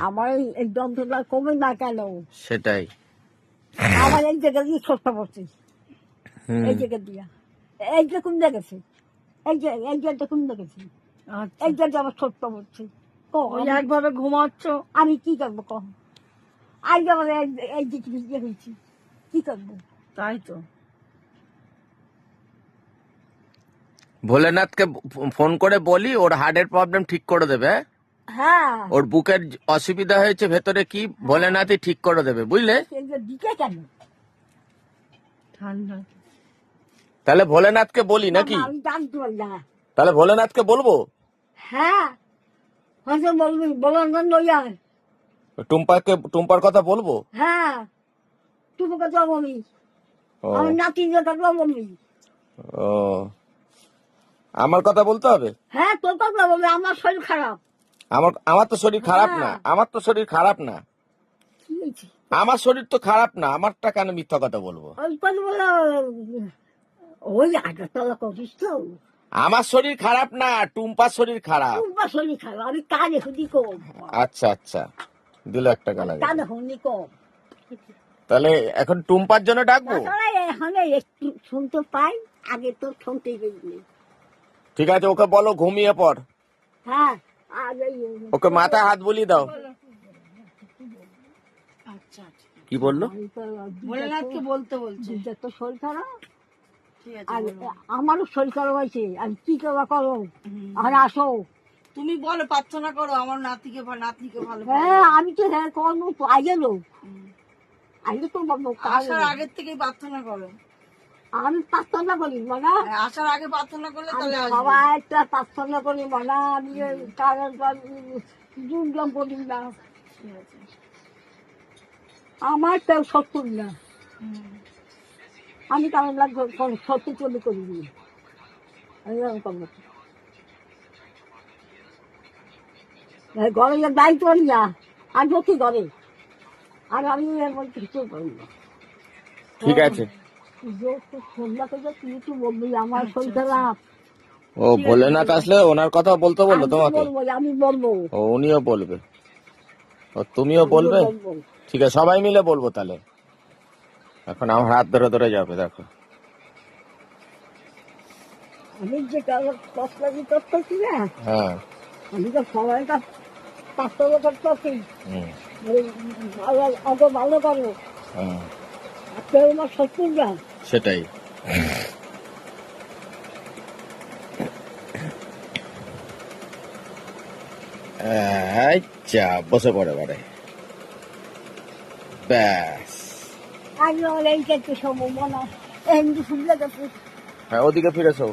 আমার এই যন্ত্রণা কমে না কেন? সেটাই। আমার এই জায়গা দিয়ে ছোট্ট পড়ছে, এই জায়গা দিয়া এইটা কোন দেখেছে, এই জায়গাটা কোন দেখেছে, এই জায়গাটা আমার ছোট্ট পড়ছে। একভাবে ঘুমাচ্ছ, আমি কি করবো কম? আজ আমার এই দিকে বিয়ে হয়েছি, কি করবো? তাই তো। ভোলেনাথকে ফোন করে বলি ওর হার্টের প্রবলেম ঠিক করে দেবে। হ্যাঁ, ওর বুকের অসুবিধা হয়েছে ভেতরে, কি ভোলেনাথই ঠিক করে দেবে, বুঝলে? দিকে কেন? ঠান্ডা। তাহলে ভোলেনাথকে বলি নাকি? আমি জানতে পারি না। তাহলে ভোলেনাথকে বলবো। হ্যাঁ, হয়তো বলবি, বলার লইয়া। টুম্পার কথা বলবো। হ্যাঁ, তুমি কথা বলবি, ও, আমার নাতির কথা বলবি। ও, আমার কথা বলতে হবে। হ্যাঁ, তোর কথা বলবি, আমার শরীর খারাপ। আমার তো শরীর খারাপ না, আমার তো শরীর খারাপ না, কি হয়েছে? আমার শরীর তো খারাপ না, আমারটা কেন মিথ্যা কথা বলবো? ওই কথা বলে ওই আগরতলা করিস তো? আমার শরীর খারাপ না, টুম্পার শরীর খারাপ। তোমার শরীর খারাপ, আমি কানে শুনি কম। আচ্ছা আচ্ছা, দিল একটা গালা। কানে শুনি কম। তাহলে এখন টুম্পার জন্য ডাকবো। তাছাড়া এখানে একটু শুনতে পাই, আগে তো শুনতেই গেছি। ঠিক আছে, ওকে বলো ঘুমিয়ে পড়। হ্যাঁ, আর ওকে মাথায় হাত বুলিয়ে দাও। আচ্ছা আচ্ছা, কি বললো? ভোলেনাথকে বলতে বলছে। তো শরীর খারাপ, ঠিক আছে, আর বলো। আমারও শরীর খারাপ হয়েছে, আর কি করবা করো, আর আসো। তুমি বলো, প্রার্থনা করো আমার নাতিকে ভালো হ্যাঁ, আমি তো হ্যাঁ করবো তো, আগে তো বলবো। আসার আগের থেকেই প্রার্থনা করো। আমি প্রার্থনা করি মানা, আসার আগে প্রার্থনা করলে তাহলে আসবে। সবাই একটা প্রার্থনা করি মানা, আমি কারণ দুর্গম করি না, ঠিক আছে। আমার কেউ শত্রু না, আমি কারণ শত্রু চলে করি নি, আমি এরকম করবো না। ঘরে দায়িত্ব করি না, আমি সত্যি ঘরে, আর আমি এর মধ্যে কিছু করি না। ঠিক আছে। সন্ধ্যা থেকে তুই একটু বলবি আমার শরীর খারাপ। ও, ভোলেনাথ আসলে ওনার কথা বলতে বললো আমি তোমাকে? বলবো, আমি বলবো। ও, উনিও বলবে, ও তুমিও বলবে? বলবো। ঠিক আছে, সবাই মিলে বলবো তাহলে। এখন আমার হাত ধরে ধরে যাবে, দেখো। আমি যে কারো কষ্টাদি করতেছি না, হ্যাঁ, আমি তো সবাইটা প্রার্থনা করতেছি, হুম, অত ভালো করো, হুম, কেউ আমার শত্রু না। সেটাই। আচ্ছা, বসে পড়ে বারে, ব্যাস। আমি এইটা একটু সম্ভব না, এমনি সুবিধা করছি। হ্যাঁ, ওদিকে ফিরেছো।